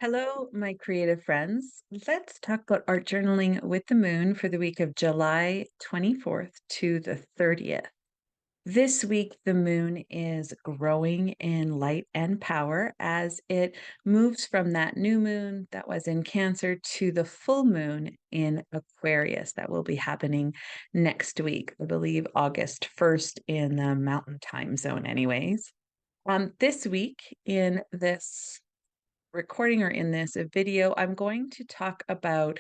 Hello, my creative friends. Let's talk about art journaling with the moon for the week of July 24th to the 30th. This week, the moon is growing in light and power as it moves from that new moon that was in Cancer to the full moon in Aquarius that will be happening next week, I believe August 1st in the Mountain Time Zone, anyways. This week, in this recording or in this video, I'm going to talk about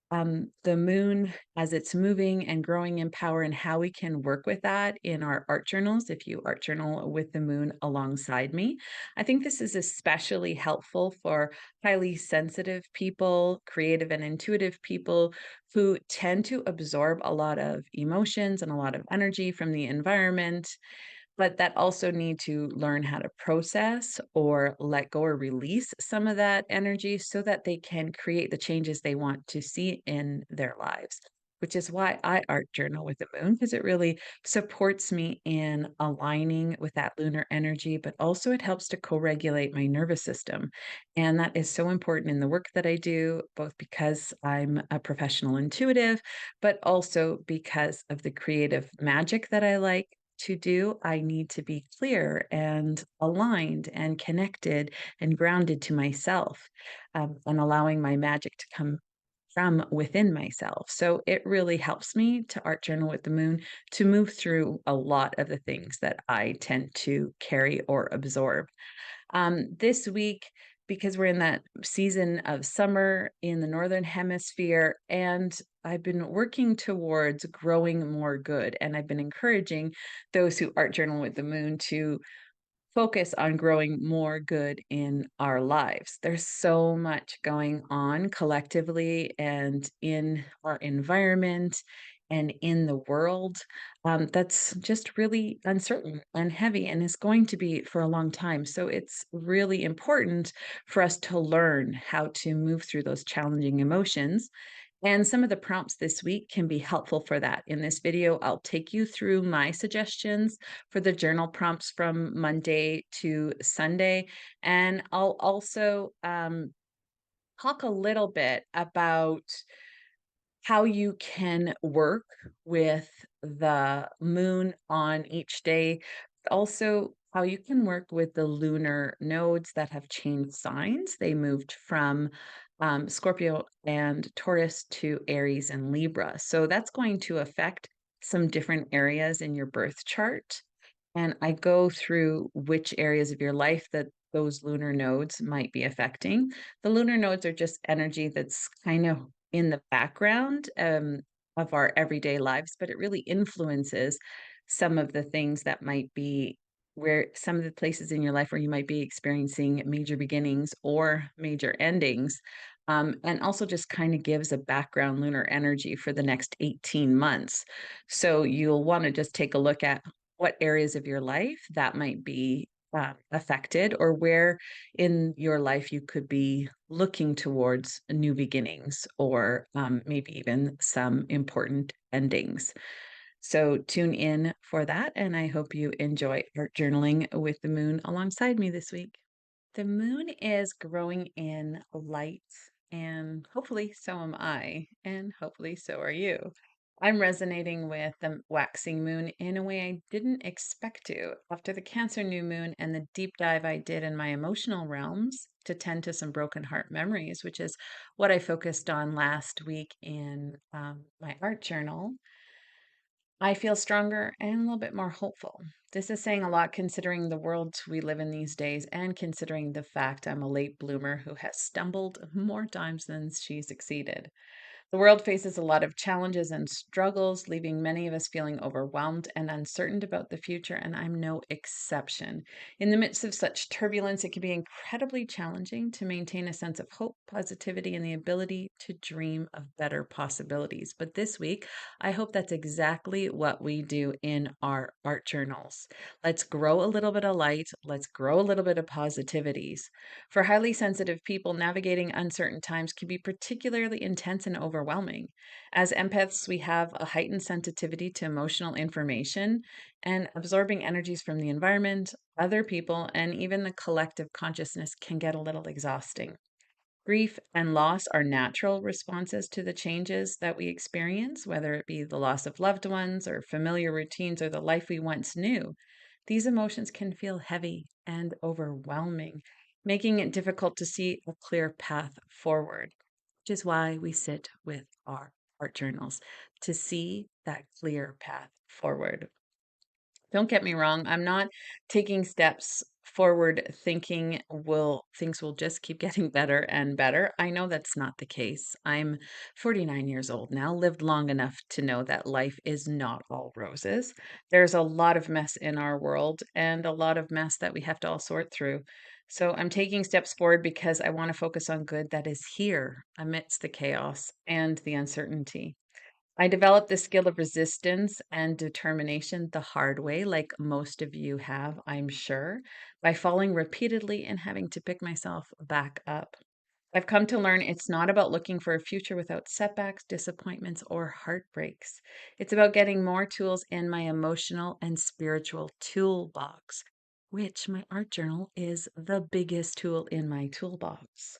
the moon as it's moving and growing in power and how we can work with that in our art journals. If you art journal with the moon alongside me, I think this is especially helpful for highly sensitive people, creative and intuitive people who tend to absorb a lot of emotions and a lot of energy from the environment, but that also need to learn how to process or let go or release some of that energy so that they can create the changes they want to see in their lives. Which is why I art journal with the moon, because it really supports me in aligning with that lunar energy, but also it helps to co regulate my nervous system. And that is so important in the work that I do, both because I'm a professional intuitive, but also because of the creative magic that I like to do. I need to be clear and aligned and connected and grounded to myself, and allowing my magic to come from within myself. So it really helps me to art journal with the moon to move through a lot of the things that I tend to carry or absorb. This week, because we're in that season of summer in the Northern Hemisphere, and I've been working towards growing more good. And I've been encouraging those who art journal with the moon to focus on growing more good in our lives. There's so much going on collectively and in our environment and in the world, that's just really uncertain and heavy and is going to be for a long time. So it's really important for us to learn how to move through those challenging emotions, and some of the prompts this week can be helpful for that. In this video, I'll take you through my suggestions for the journal prompts from Monday to Sunday. And I'll also talk a little bit about how you can work with the moon on each day, also how you can work with the lunar nodes that have changed signs. They moved from Scorpio and Taurus to Aries and Libra. So that's going to affect some different areas in your birth chart. And I go through which areas of your life that those lunar nodes might be affecting. The lunar nodes are just energy that's kind of in the background of our everyday lives, but it really influences some of the things that might be where some of the places in your life where you might be experiencing major beginnings or major endings. And also just kind of gives a background lunar energy for the next 18 months. So you'll want to just take a look at what areas of your life that might be affected, or where in your life you could be looking towards new beginnings or maybe even some important endings. So tune in for that, and I hope you enjoy art journaling with the moon alongside me this week. The moon is growing in light, and hopefully so am I, and hopefully so are you. I'm resonating with the waxing moon in a way I didn't expect to. After the Cancer new moon and the deep dive I did in my emotional realms to tend to some broken heart memories, which is what I focused on last week in my art journal, I feel stronger and a little bit more hopeful. This is saying a lot considering the world we live in these days and considering the fact I'm a late bloomer who has stumbled more times than she succeeded. The world faces a lot of challenges and struggles, leaving many of us feeling overwhelmed and uncertain about the future, and I'm no exception. In the midst of such turbulence, it can be incredibly challenging to maintain a sense of hope, positivity, and the ability to dream of better possibilities. But this week, I hope that's exactly what we do in our art journals. Let's grow a little bit of light, let's grow a little bit of positivities. For highly sensitive people, navigating uncertain times can be particularly intense and overwhelming. As empaths, we have a heightened sensitivity to emotional information, and absorbing energies from the environment, other people, and even the collective consciousness can get a little exhausting. Grief and loss are natural responses to the changes that we experience, whether it be the loss of loved ones or familiar routines or the life we once knew. These emotions can feel heavy and overwhelming, making it difficult to see a clear path forward, which is why we sit with our art journals to see that clear path forward. Don't get me wrong, I'm not taking steps forward thinking will things will just keep getting better and better. I know that's not the case. I'm 49 years old now, lived long enough to know that life is not all roses. There's a lot of mess in our world and a lot of mess that we have to all sort through. So I'm taking steps forward because I want to focus on good that is here amidst the chaos and the uncertainty. I developed the skill of resistance and determination the hard way, like most of you have, I'm sure, by falling repeatedly and having to pick myself back up. I've come to learn it's not about looking for a future without setbacks, disappointments, or heartbreaks. It's about getting more tools in my emotional and spiritual toolbox, which my art journal is the biggest tool in my toolbox.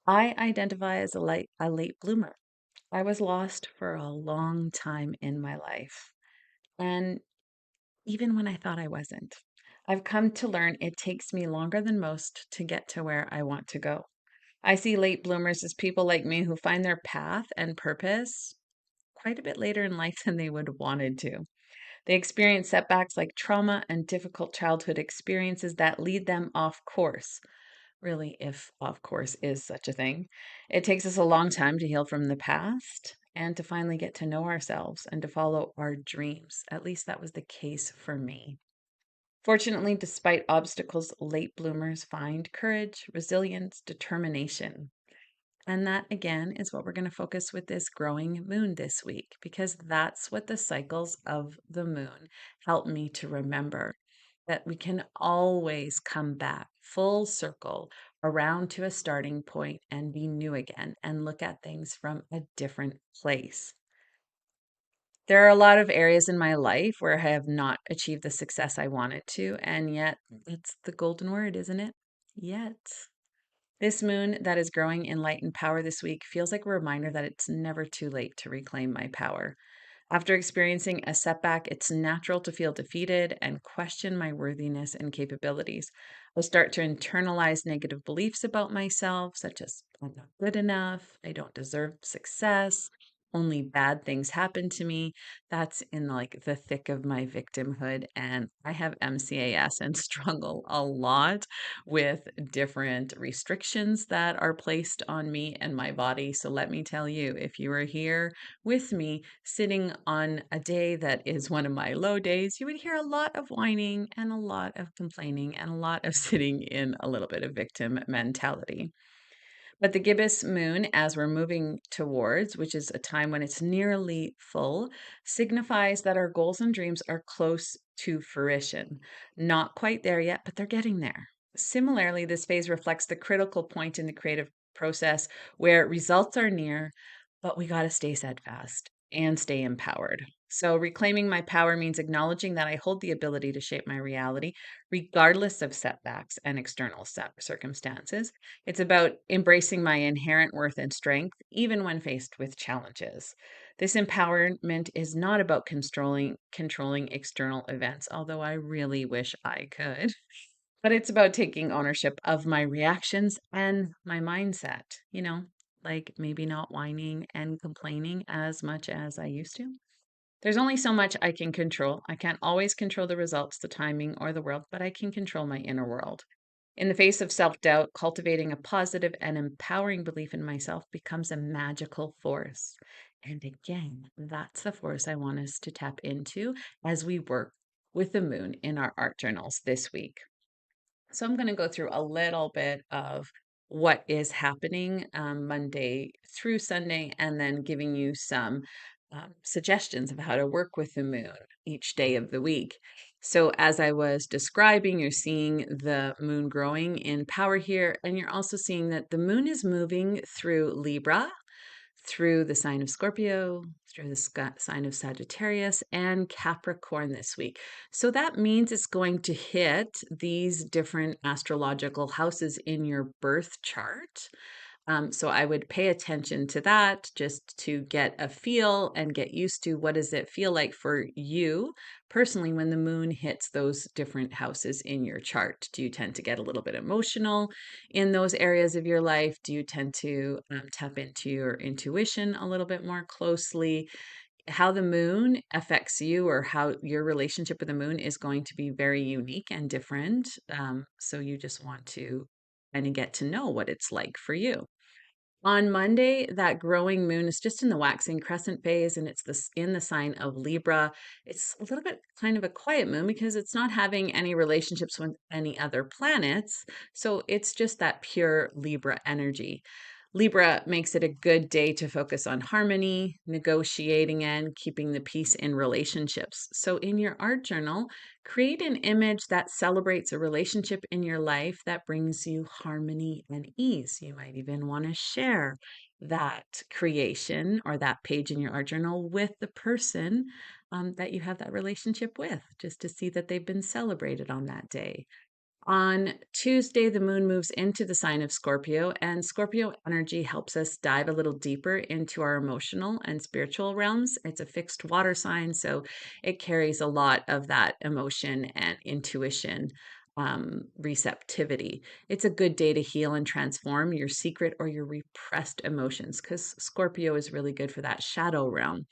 I identify as a late bloomer. I was lost for a long time in my life. And even when I thought I wasn't, I've come to learn it takes me longer than most to get to where I want to go. I see late bloomers as people like me who find their path and purpose quite a bit later in life than they would have wanted to. They experience setbacks like trauma and difficult childhood experiences that lead them off course. Really, if off course is such a thing. It takes us a long time to heal from the past and to finally get to know ourselves and to follow our dreams. At least that was the case for me. Fortunately, despite obstacles, late bloomers find courage, resilience, determination. And that again is what we're going to focus with this growing moon this week, because that's what the cycles of the moon help me to remember, that we can always come back full circle around to a starting point and be new again and look at things from a different place. There are a lot of areas in my life where I have not achieved the success I wanted to, and yet it's the golden word, isn't it? Yet. This moon that is growing in light and power this week feels like a reminder that it's never too late to reclaim my power. After experiencing a setback, it's natural to feel defeated and question my worthiness and capabilities. I start to internalize negative beliefs about myself, such as I'm not good enough, I don't deserve success, only bad things happen to me. That's in like the thick of my victimhood. And I have MCAS and struggle a lot with different restrictions that are placed on me and my body. So let me tell you, if you are here with me sitting on a day that is one of my low days, you would hear a lot of whining and a lot of complaining and a lot of sitting in a little bit of victim mentality. But the gibbous moon, as we're moving towards, which is a time when it's nearly full, signifies that our goals and dreams are close to fruition. Not quite there yet, but they're getting there. Similarly, this phase reflects the critical point in the creative process where results are near, but we got to stay steadfast and stay empowered. So, reclaiming my power means acknowledging that I hold the ability to shape my reality, regardless of setbacks and external circumstances. It's about embracing my inherent worth and strength, even when faced with challenges. This empowerment is not about controlling external events, although I really wish I could. But it's about taking ownership of my reactions and my mindset, like maybe not whining and complaining as much as I used to. There's only so much I can control. I can't always control the results, the timing, or the world, but I can control my inner world. In the face of self doubt, cultivating a positive and empowering belief in myself becomes a magical force. And again, that's the force I want us to tap into as we work with the moon in our art journals this week. So I'm going to go through a little bit of what is happening Monday through Sunday, and then giving you some suggestions of how to work with the moon each day of the week. So, as I was describing, you're seeing the moon growing in power here, and you're also seeing that the moon is moving through Libra, through the sign of Scorpio, through the sign of Sagittarius, and Capricorn this week. So that means it's going to hit these different astrological houses in your birth chart. So I would pay attention to that just to get a feel and get used to what does it feel like for you personally when the moon hits those different houses in your chart. Do you tend to get a little bit emotional in those areas of your life? Do you tend to tap into your intuition a little bit more closely? How the moon affects you or how your relationship with the moon is going to be very unique and different. So you just want to kind of get to know what it's like for you. On Monday, that growing moon is just in the waxing crescent phase and it's in the sign of Libra. It's a little bit kind of a quiet moon because it's not having any relationships with any other planets. So it's just that pure Libra energy. Libra makes it a good day to focus on harmony, negotiating, and keeping the peace in relationships. So, in your art journal, create an image that celebrates a relationship in your life that brings you harmony and ease. You might even want to share that creation or that page in your art journal with the person that you have that relationship with, just to see that they've been celebrated on that day. On Tuesday, the moon moves into the sign of Scorpio, and Scorpio energy helps us dive a little deeper into our emotional and spiritual realms. It's a fixed water sign, so it carries a lot of that emotion and intuition, receptivity. It's a good day to heal and transform your secret or your repressed emotions because Scorpio is really good for that shadow realm.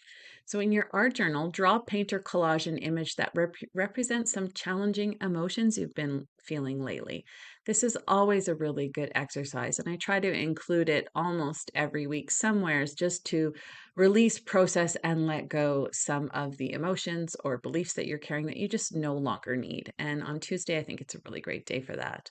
So, in your art journal, draw, paint, or collage an image that represents some challenging emotions you've been feeling lately. This is always a really good exercise, and I try to include it almost every week somewheres just to release, process, and let go some of the emotions or beliefs that you're carrying that you just no longer need. And on Tuesday, I think it's a really great day for that.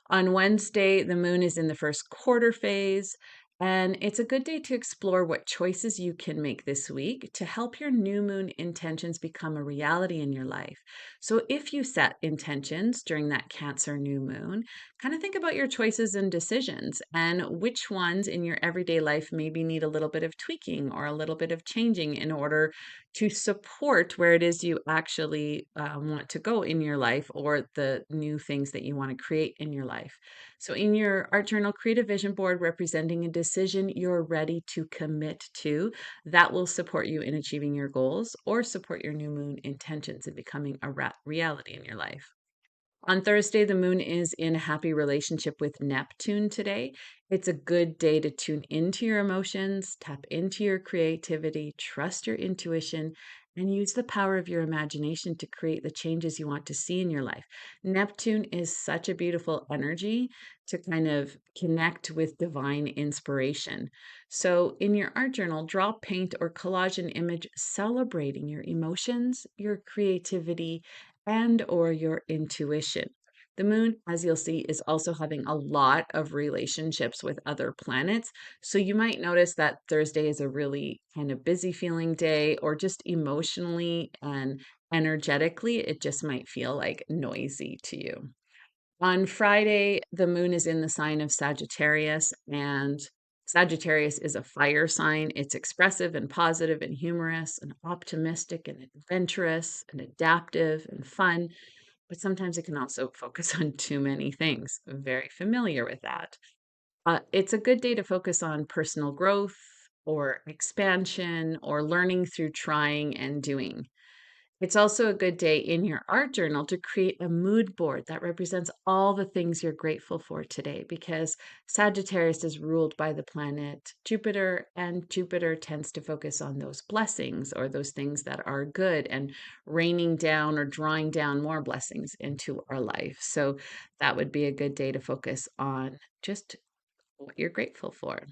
On Wednesday, the moon is in the first quarter phase, and it's a good day to explore what choices you can make this week to help your new moon intentions become a reality in your life. So, if you set intentions during that Cancer new moon, kind of think about your choices and decisions and which ones in your everyday life maybe need a little bit of tweaking or a little bit of changing in order to support where it is you actually want to go in your life or the new things that you want to create in your life. So, in your art journal, create a vision board representing a decision you're ready to commit to that will support you in achieving your goals or support your new moon intentions and becoming a reality in your life. On Thursday, the moon is in a happy relationship with Neptune today. It's a good day to tune into your emotions, tap into your creativity, trust your intuition, and use the power of your imagination to create the changes you want to see in your life. Neptune is such a beautiful energy to kind of connect with divine inspiration. So, in your art journal, draw, paint, or collage an image celebrating your emotions, your creativity, and or your intuition. The moon, as you'll see, is also having a lot of relationships with other planets. So you might notice that Thursday is a really kind of busy feeling day, or just emotionally and energetically, it just might feel like noisy to you. On Friday, the moon is in the sign of Sagittarius, and Sagittarius is a fire sign. It's expressive and positive and humorous and optimistic and adventurous and adaptive and fun, but sometimes it can also focus on too many things. I'm very familiar with that. It's a good day to focus on personal growth or expansion or learning through trying and doing. It's also a good day in your art journal to create a mood board that represents all the things you're grateful for today because Sagittarius is ruled by the planet Jupiter, and Jupiter tends to focus on those blessings or those things that are good and raining down or drawing down more blessings into our life. So that would be a good day to focus on just what you're grateful for.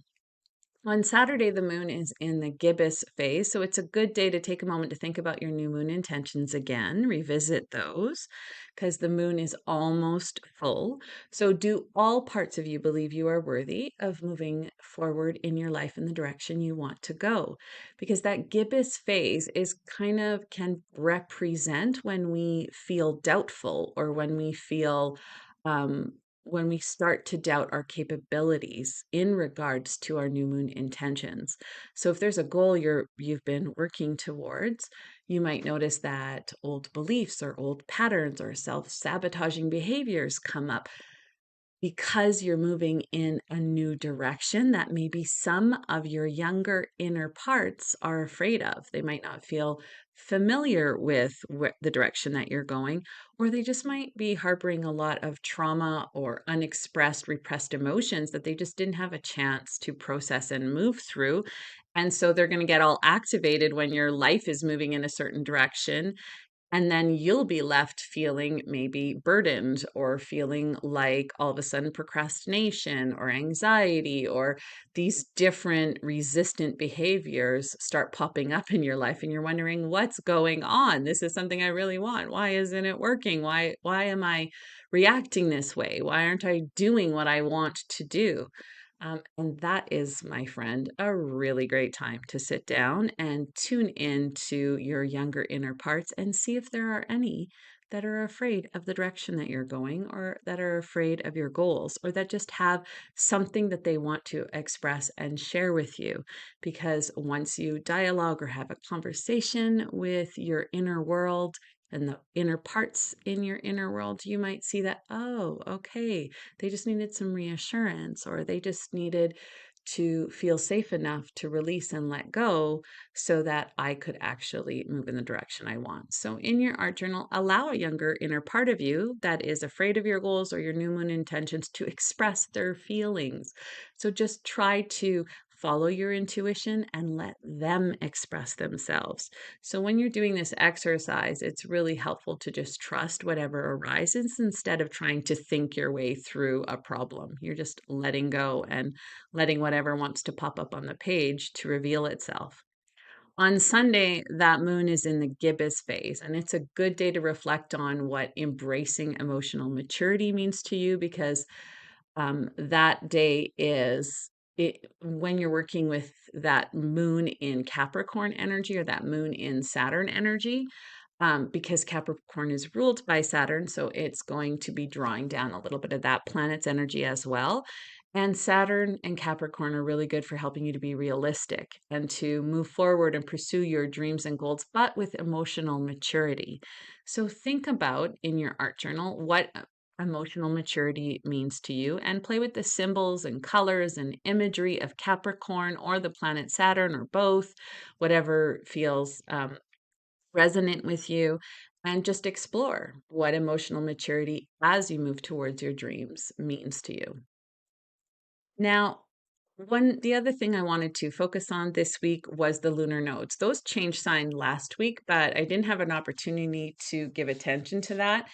On Saturday, the moon is in the gibbous phase, so it's a good day to take a moment to think about your new moon intentions again, revisit those, because the moon is almost full. So, do all parts of you believe you are worthy of moving forward in your life in the direction you want to go? Because that gibbous phase is kind of can represent when we feel doubtful or when we feel um, when we start to doubt our capabilities in regards to our new moon intentions. So if there's a goal you've been working towards, you might notice that old beliefs or old patterns or self-sabotaging behaviors come up because you're moving in a new direction that maybe some of your younger inner parts are afraid of. They might not feel familiar with the direction that you're going, or they just might be harboring a lot of trauma or unexpressed, repressed emotions that they just didn't have a chance to process and move through. And so they're going to get all activated when your life is moving in a certain direction, and then you'll be left feeling maybe burdened or feeling like all of a sudden procrastination or anxiety or these different resistant behaviors start popping up in your life and you're wondering what's going on. This is something I really want. Why isn't it working? Why am I reacting this way? Why aren't I doing what I want to do? And that is, my friend, a really great time to sit down and tune in to your younger inner parts and see if there are any that are afraid of the direction that you're going, or that are afraid of your goals, or that just have something that they want to express and share with you. Because once you dialogue or have a conversation with your inner world, and the inner parts in your inner world, you might see that, oh, okay, they just needed some reassurance, or they just needed to feel safe enough to release and let go so that I could actually move in the direction I want. So, in your art journal, allow a younger inner part of you that is afraid of your goals or your new moon intentions to express their feelings. So, just try to follow your intuition and let them express themselves. So, when you're doing this exercise, it's really helpful to just trust whatever arises instead of trying to think your way through a problem. You're just letting go and letting whatever wants to pop up on the page to reveal itself. On Sunday, that moon is in the gibbous phase, and it's a good day to reflect on what embracing emotional maturity means to you, because that day is when you're working with that moon in Capricorn energy or that moon in Saturn energy, because Capricorn is ruled by Saturn, so it's going to be drawing down a little bit of that planet's energy as well. And Saturn and Capricorn are really good for helping you to be realistic and to move forward and pursue your dreams and goals, but with emotional maturity. So think about in your art journal what emotional maturity means to you, and play with the symbols and colors and imagery of Capricorn or the planet Saturn or both, whatever feels resonant with you, and just explore what emotional maturity as you move towards your dreams means to you. Now, the other thing I wanted to focus on this week was the lunar nodes. Those changed sign last week, but I didn't have an opportunity to give attention to that.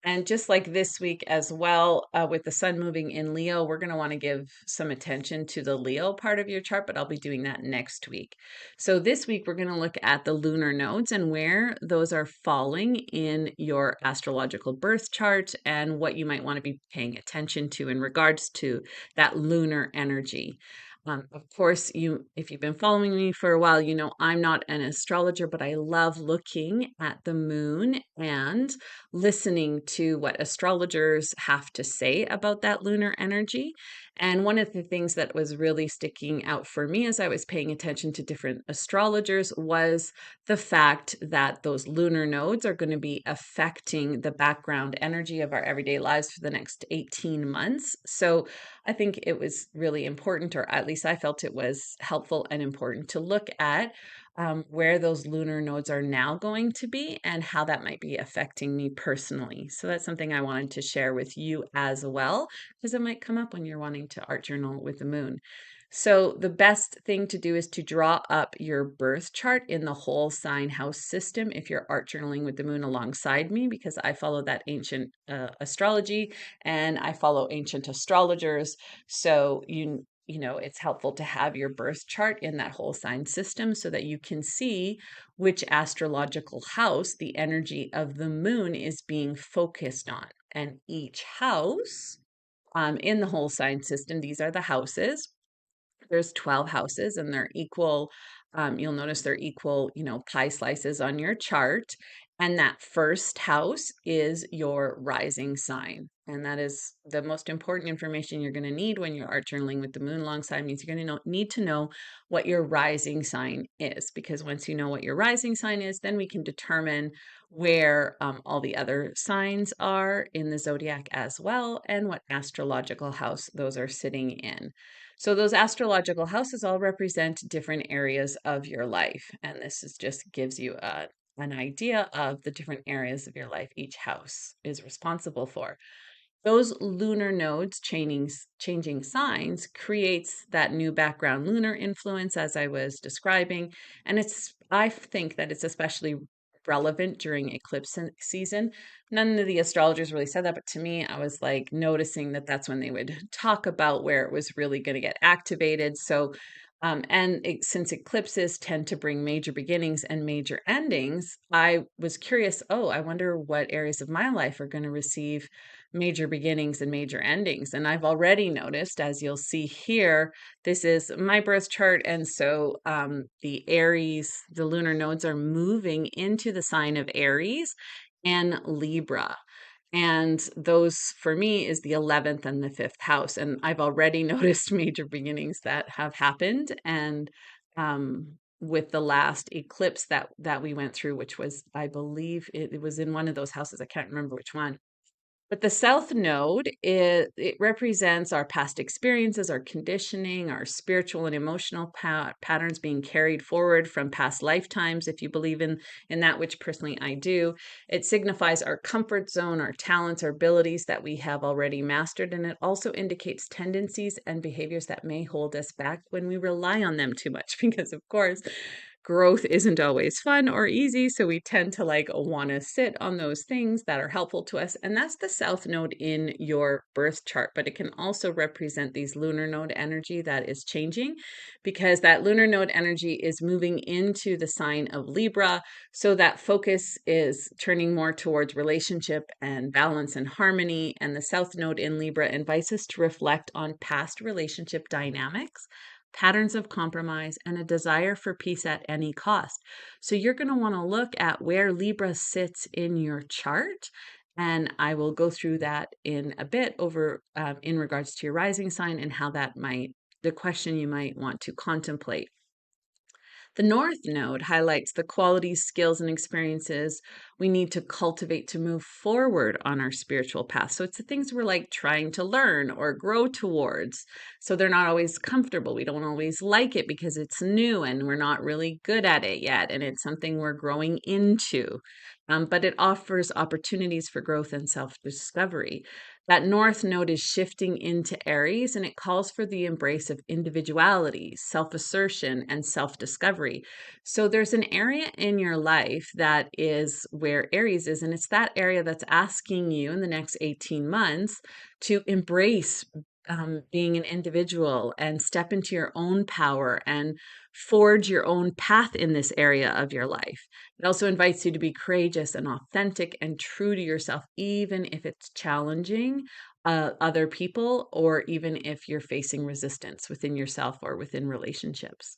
And just like this week as well, with the sun moving in Leo, we're going to want to give some attention to the Leo part of your chart, but I'll be doing that next week. So this week, we're going to look at the lunar nodes and where those are falling in your astrological birth chart and what you might want to be paying attention to in regards to that lunar energy. Of course, if you've been following me for a while, you know I'm not an astrologer, but I love looking at the moon and listening to what astrologers have to say about that lunar energy. And one of the things that was really sticking out for me as I was paying attention to different astrologers was the fact that those lunar nodes are going to be affecting the background energy of our everyday lives for the next 18 months. So I think it was really important, or at least I felt it was helpful and important to look at where those lunar nodes are now going to be and how that might be affecting me personally. So that's something I wanted to share with you as well, because it might come up when you're wanting to art journal with the moon. So the best thing to do is to draw up your birth chart in the whole sign house system if you're art journaling with the moon alongside me, because I follow that ancient astrology and I follow ancient astrologers. So you know, it's helpful to have your birth chart in that whole sign system so that you can see which astrological house the energy of the moon is being focused on. And each house in the whole sign system, these are the houses. There's 12 houses and they're equal. You'll notice they're equal, you know, pie slices on your chart. And that first house is your rising sign. And that is the most important information you're going to need when you're art journaling with the moon alongside means you're going to need to know what your rising sign is. Because once you know what your rising sign is, then we can determine where all the other signs are in the zodiac as well, and what astrological house those are sitting in. So those astrological houses all represent different areas of your life. And this is just gives you an idea of the different areas of your life each house is responsible for. Those lunar nodes changing signs creates that new background lunar influence as I was describing. And I think that it's especially relevant during eclipse season. None of the astrologers really said that, but to me, I was like noticing that that's when they would talk about where it was really going to get activated. So since eclipses tend to bring major beginnings and major endings, I was curious, oh, I wonder what areas of my life are going to receive major beginnings and major endings. And I've already noticed, as you'll see here, this is my birth chart. And so the Aries, the lunar nodes are moving into the sign of Aries and Libra. And those for me is the 11th and the 5th house. And I've already noticed major beginnings that have happened. And with the last eclipse that we went through, which was, I believe it was in one of those houses. I can't remember which one. But the South Node, it represents our past experiences, our conditioning, our spiritual and emotional patterns being carried forward from past lifetimes, if you believe in that, which personally I do. It signifies our comfort zone, our talents, our abilities that we have already mastered, and it also indicates tendencies and behaviors that may hold us back when we rely on them too much, because of course, growth isn't always fun or easy. So we tend to like want to sit on those things that are helpful to us. And that's the South Node in your birth chart. But it can also represent these lunar node energy that is changing, because that lunar node energy is moving into the sign of Libra. So that focus is turning more towards relationship and balance and harmony. And the South Node in Libra invites us to reflect on past relationship dynamics, patterns of compromise, and a desire for peace at any cost. So you're going to want to look at where Libra sits in your chart. And I will go through that in a bit in regards to your rising sign and how that the question you might want to contemplate. The North Node highlights the qualities, skills, and experiences we need to cultivate to move forward on our spiritual path. So it's the things we're like trying to learn or grow towards. So they're not always comfortable. We don't always like it because it's new and we're not really good at it yet. And it's something we're growing into. But it offers opportunities for growth and self discovery. That North Node is shifting into Aries, and it calls for the embrace of individuality, self assertion, and self discovery. So there's an area in your life that is where Aries is, and it's that area that's asking you in the next 18 months to embrace being an individual and step into your own power and forge your own path in this area of your life. It also invites you to be courageous and authentic and true to yourself, even if it's challenging other people, or even if you're facing resistance within yourself or within relationships.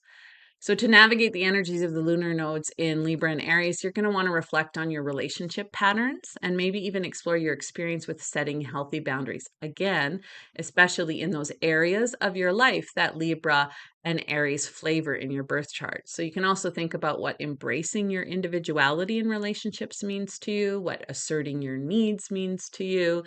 So, to navigate the energies of the lunar nodes in Libra and Aries, you're going to want to reflect on your relationship patterns and maybe even explore your experience with setting healthy boundaries. Again, especially in those areas of your life that Libra and Aries flavor in your birth chart. So, you can also think about what embracing your individuality in relationships means to you, what asserting your needs means to you,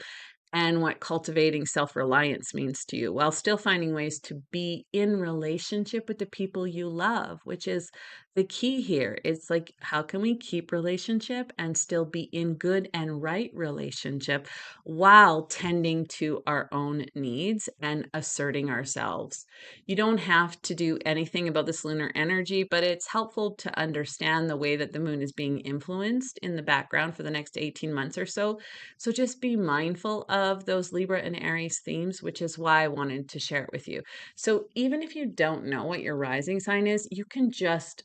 and what cultivating self reliance means to you, while still finding ways to be in relationship with the people you love, which is the key here. It's like, how can we keep relationship and still be in good and right relationship while tending to our own needs and asserting ourselves? You don't have to do anything about this lunar energy, but it's helpful to understand the way that the moon is being influenced in the background for the next 18 months or so. So just be mindful of those Libra and Aries themes, which is why I wanted to share it with you. So even if you don't know what your rising sign is, you can just,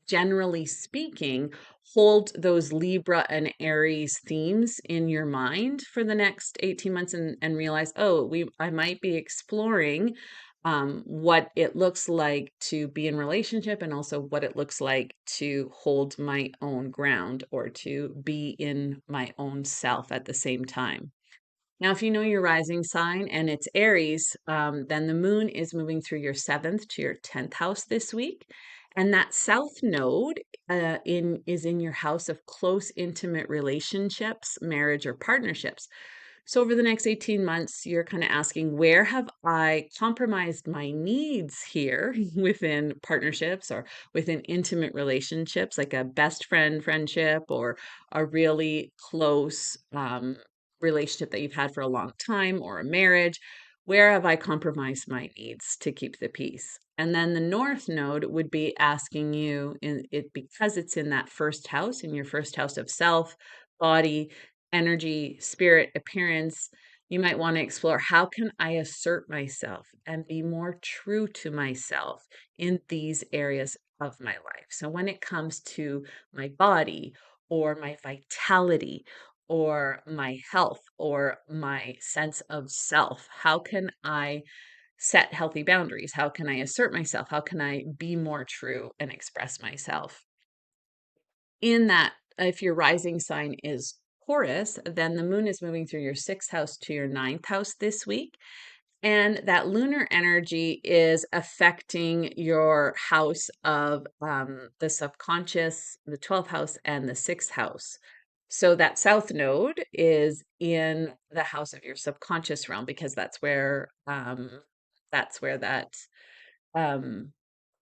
generally speaking, hold those Libra and Aries themes in your mind for the next 18 months and realize, oh, I might be exploring what it looks like to be in relationship and also what it looks like to hold my own ground or to be in my own self at the same time. Now, if you know your rising sign and it's Aries, then the moon is moving through your seventh to your 10th house this week. And that south node is in your house of close, intimate relationships, marriage, or partnerships. So over the next 18 months, you're kind of asking, where have I compromised my needs here within partnerships or within intimate relationships, like a best friend friendship or a really close relationship that you've had for a long time or a marriage? Where have I compromised my needs to keep the peace? And then the north node would be asking you in it because it's in that first house, in your first house of self, body, energy, spirit, appearance. You might want to explore, how can I assert myself and be more true to myself in these areas of my life? So when it comes to my body or my vitality or my health or my sense of self, how can I set healthy boundaries? How can I assert myself? How can I be more true and express myself? In that, if your rising sign is Taurus, then the moon is moving through your sixth house to your ninth house this week. And that lunar energy is affecting your house of the subconscious, the 12th house, and the sixth house. So that south node is in the house of your subconscious realm because that's where that um,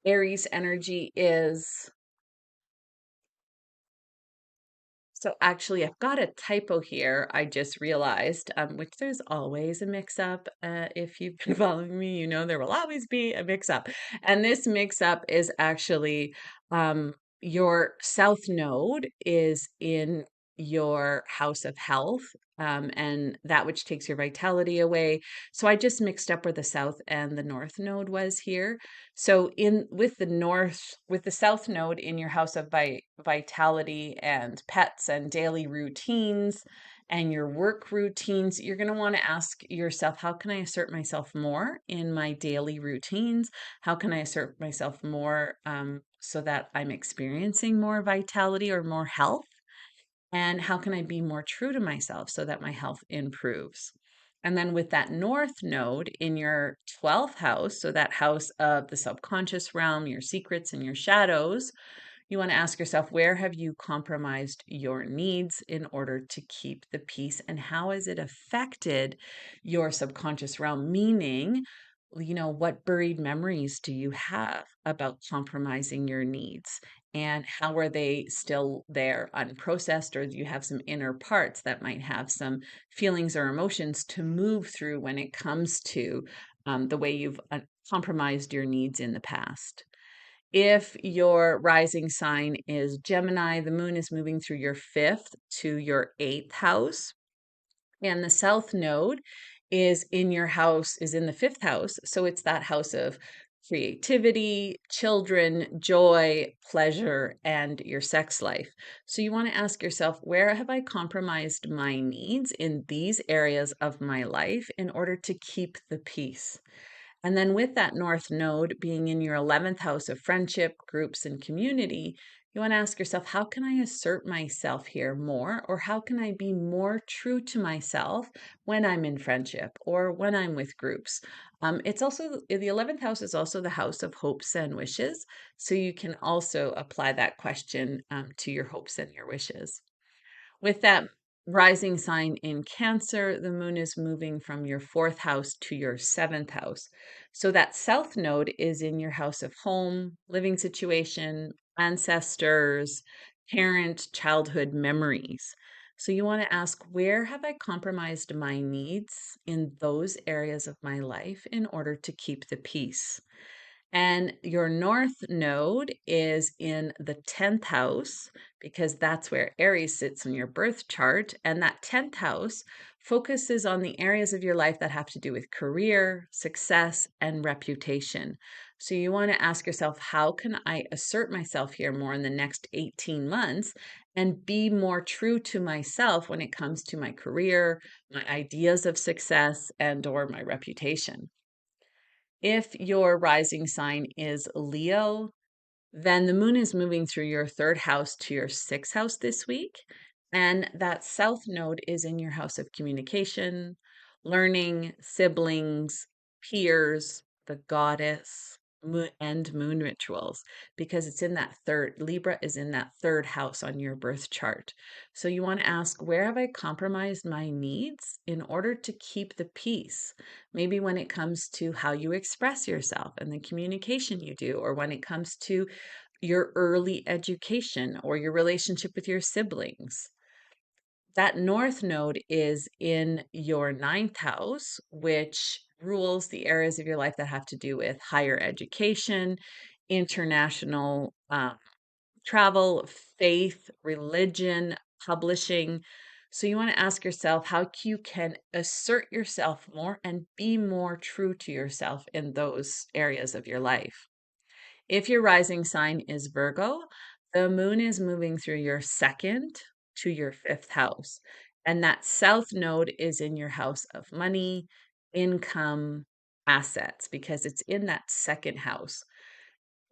Aries energy is. So actually, I've got a typo here. I just realized, which there's always a mix-up. If you've been following me, you know there will always be a mix-up. And this mix-up is actually your south node is in your house of health, and that which takes your vitality away. So I just mixed up where the south and the north node was here. So in with the south node in your house of vitality and pets and daily routines and your work routines, you're going to want to ask yourself, how can I assert myself more in my daily routines? How can I assert myself more so that I'm experiencing more vitality or more health? And how can I be more true to myself so that my health improves? And then with that north node in your 12th house, so that house of the subconscious realm, your secrets and your shadows, you want to ask yourself, where have you compromised your needs in order to keep the peace? And how has it affected your subconscious realm? Meaning, what buried memories do you have about compromising your needs? And how are they still there unprocessed? Or do you have some inner parts that might have some feelings or emotions to move through when it comes to the way you've compromised your needs in the past? If your rising sign is Gemini, the moon is moving through your fifth to your eighth house. And the south node is in the fifth house. So it's that house of creativity, children, joy, pleasure, and your sex life. So you want to ask yourself, where have I compromised my needs in these areas of my life in order to keep the peace? And then with that north node being in your 11th house of friendship, groups, and community, you want to ask yourself, how can I assert myself here more? Or how can I be more true to myself when I'm in friendship or when I'm with groups? It's also the 11th house is also the house of hopes and wishes. So you can also apply that question to your hopes and your wishes. With that rising sign in Cancer, the moon is moving from your fourth house to your seventh house. So that south node is in your house of home, living situation, ancestors, parent, childhood memories. So you want to ask, where have I compromised my needs in those areas of my life in order to keep the peace? And your north node is in the 10th house because that's where Aries sits in your birth chart. And that 10th house focuses on the areas of your life that have to do with career, success, and reputation. So you want to ask yourself, how can I assert myself here more in the next 18 months and be more true to myself when it comes to my career, my ideas of success, and or my reputation? If your rising sign is Leo, then the moon is moving through your third house to your sixth house this week. And that south node is in your house of communication, learning, siblings, peers, the goddess, and moon rituals, because it's in that third, Libra is in that third house on your birth chart. So you want to ask, where have I compromised my needs in order to keep the peace? Maybe when it comes to how you express yourself and the communication you do, or when it comes to your early education or your relationship with your siblings. That north node is in your ninth house, which rules the areas of your life that have to do with higher education, international travel, faith, religion, publishing. So you want to ask yourself how you can assert yourself more and be more true to yourself in those areas of your life. If your rising sign is Virgo, the moon is moving through your second to your fifth house. And that south node is in your house of money, income, assets, because it's in that second house.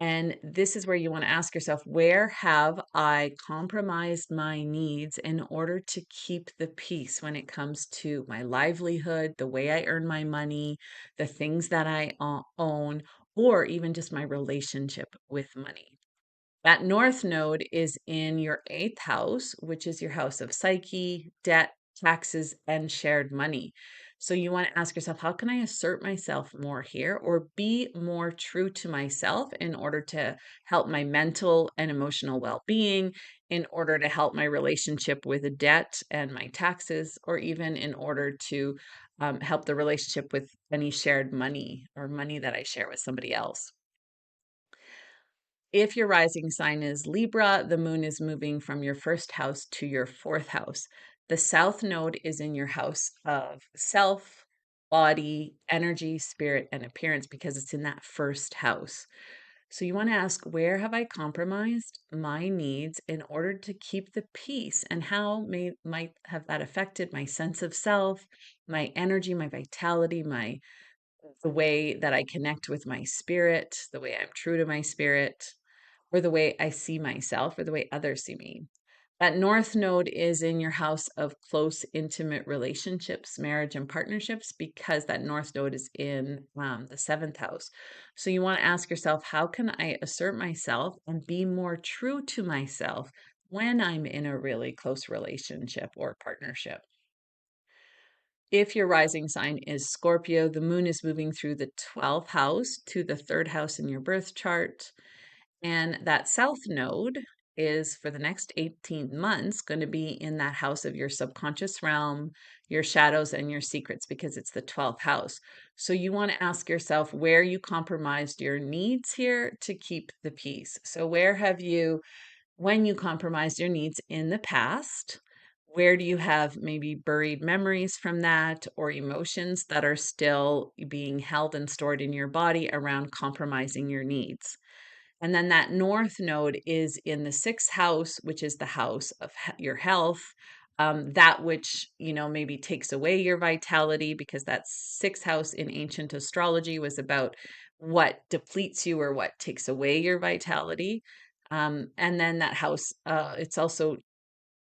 And this is where you want to ask yourself, where have I compromised my needs in order to keep the peace when it comes to my livelihood, the way I earn my money, the things that I own, or even just my relationship with money? That north node is in your eighth house, which is your house of psyche, debt, taxes, and shared money. So you want to ask yourself, how can I assert myself more here or be more true to myself in order to help my mental and emotional well being, in order to help my relationship with the debt and my taxes, or even in order to help the relationship with any shared money or money that I share with somebody else? If your rising sign is Libra, the moon is moving from your first house to your fourth house. The south node is in your house of self, body, energy, spirit, and appearance because it's in that first house. So you want to ask, where have I compromised my needs in order to keep the peace? And how might have that affected my sense of self, my energy, my vitality, the way that I connect with my spirit, the way I'm true to my spirit, or the way I see myself, or the way others see me. That north node is in your house of close, intimate relationships, marriage, and partnerships because that north node is in the seventh house. So you want to ask yourself, how can I assert myself and be more true to myself when I'm in a really close relationship or partnership? If your rising sign is Scorpio, the moon is moving through the 12th house to the third house in your birth chart. And that south node is for the next 18 months going to be in that house of your subconscious realm, your shadows, and your secrets because it's the 12th house. So you want to ask yourself where you compromised your needs here to keep the peace. So, where have you, when you compromised your needs in the past? Where do you have maybe buried memories from that or emotions that are still being held and stored in your body around compromising your needs? And then that north node is in the sixth house, which is the house of your health. That which, maybe takes away your vitality, because that sixth house in ancient astrology was about what depletes you or what takes away your vitality. And then that house, it's also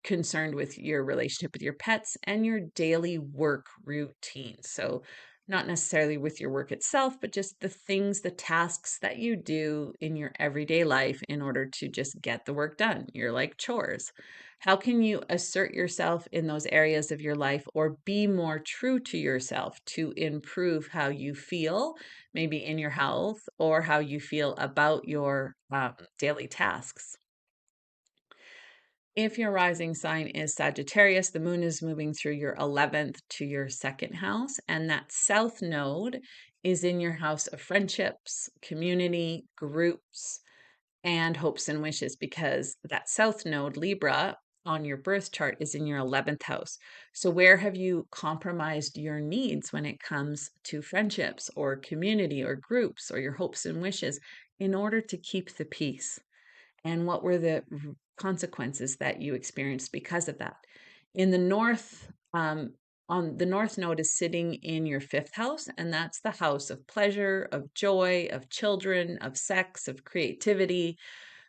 concerned with your relationship with your pets and your daily work routine. So, not necessarily with your work itself, but just the things, the tasks that you do in your everyday life in order to just get the work done. You're like chores. How can you assert yourself in those areas of your life or be more true to yourself to improve how you feel, maybe in your health, or how you feel about your daily tasks? If your rising sign is Sagittarius, the moon is moving through your 11th to your second house, and that south node is in your house of friendships, community, groups, and hopes and wishes because that south node, Libra, on your birth chart is in your 11th house. So, where have you compromised your needs when it comes to friendships or community or groups or your hopes and wishes in order to keep the peace? And what were the consequences that you experienced because of that? In the north on the North Node is sitting in your fifth house, and that's the house of pleasure, of joy, of children, of sex, of creativity.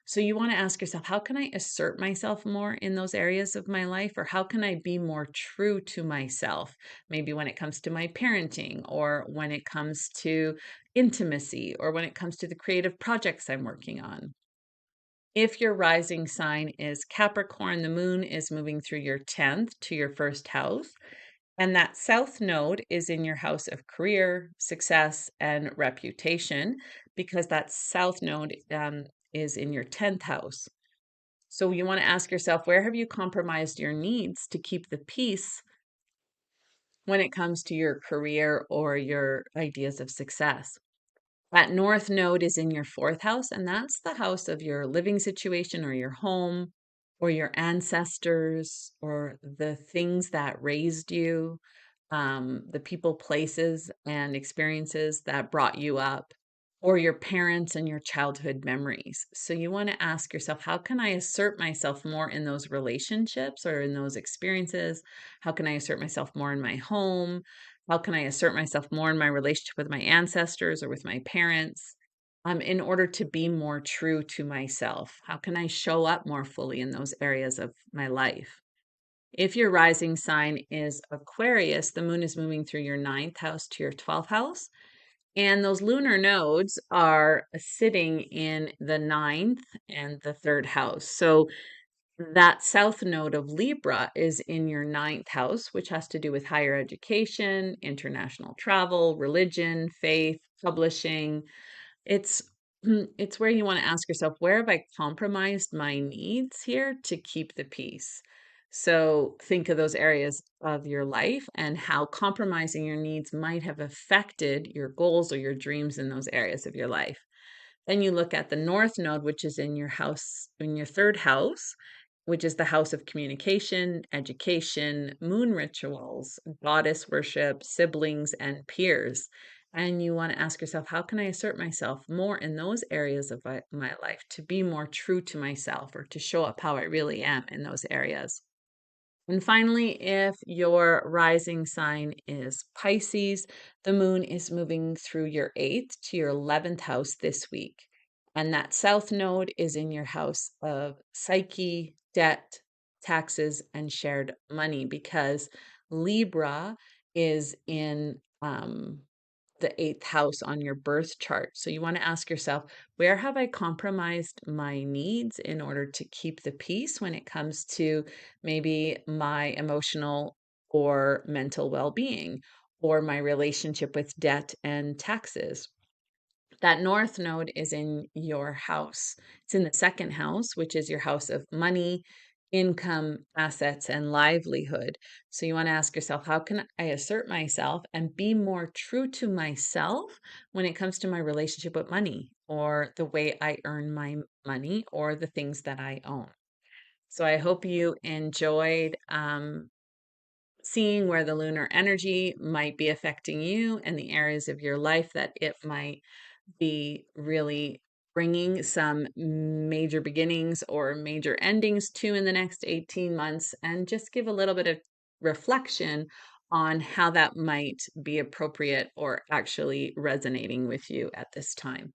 So you want to ask yourself, how can I assert myself more in those areas of my life? Or how can I be more true to myself? Maybe when it comes to my parenting, or when it comes to intimacy, or when it comes to the creative projects I'm working on. If your rising sign is Capricorn, the moon is moving through your 10th to your first house. And that south node is in your house of career, success, and reputation, because that south node is in your 10th house. So you want to ask yourself, where have you compromised your needs to keep the peace when it comes to your career or your ideas of success? That north node is in your fourth house, and that's the house of your living situation or your home or your ancestors or the things that raised you, the people, places, and experiences that brought you up, or your parents and your childhood memories. So you want to ask yourself, how can I assert myself more in those relationships or in those experiences? How can I assert myself more in my home? How can I assert myself more in my relationship with my ancestors or with my parents? In order to be more true to myself, how can I show up more fully in those areas of my life? If your rising sign is Aquarius, the moon is moving through your ninth house to your 12th house. And those lunar nodes are sitting in the ninth and the third house. So that south node of Libra is in your ninth house, which has to do with higher education, international travel, religion, faith, publishing. It's it's where you want to ask yourself, where have I compromised my needs here to keep the peace? So think of those areas of your life and how compromising your needs might have affected your goals or your dreams in those areas of your life. Then you look at the north node, which is in your house, in your third house, which is the house of communication, education, moon rituals, goddess worship, siblings, and peers. And you want to ask yourself, how can I assert myself more in those areas of my life to be more true to myself or to show up how I really am in those areas? And finally, if your rising sign is Pisces, the moon is moving through your eighth to your 11th house this week. And that south node is in your house of psyche, debt, taxes, and shared money, because Libra is in the eighth house on your birth chart. So you want to ask yourself, where have I compromised my needs in order to keep the peace when it comes to maybe my emotional or mental well being or my relationship with debt and taxes? That north node is in your house. It's in the second house, which is your house of money, income, assets, and livelihood. So you want to ask yourself, how can I assert myself and be more true to myself when it comes to my relationship with money or the way I earn my money or the things that I own? So I hope you enjoyed seeing where the lunar energy might be affecting you and the areas of your life that it might be really bringing some major beginnings or major endings to in the next 18 months, and just give a little bit of reflection on how that might be appropriate or actually resonating with you at this time.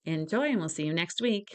Enjoy, and we'll see you next week.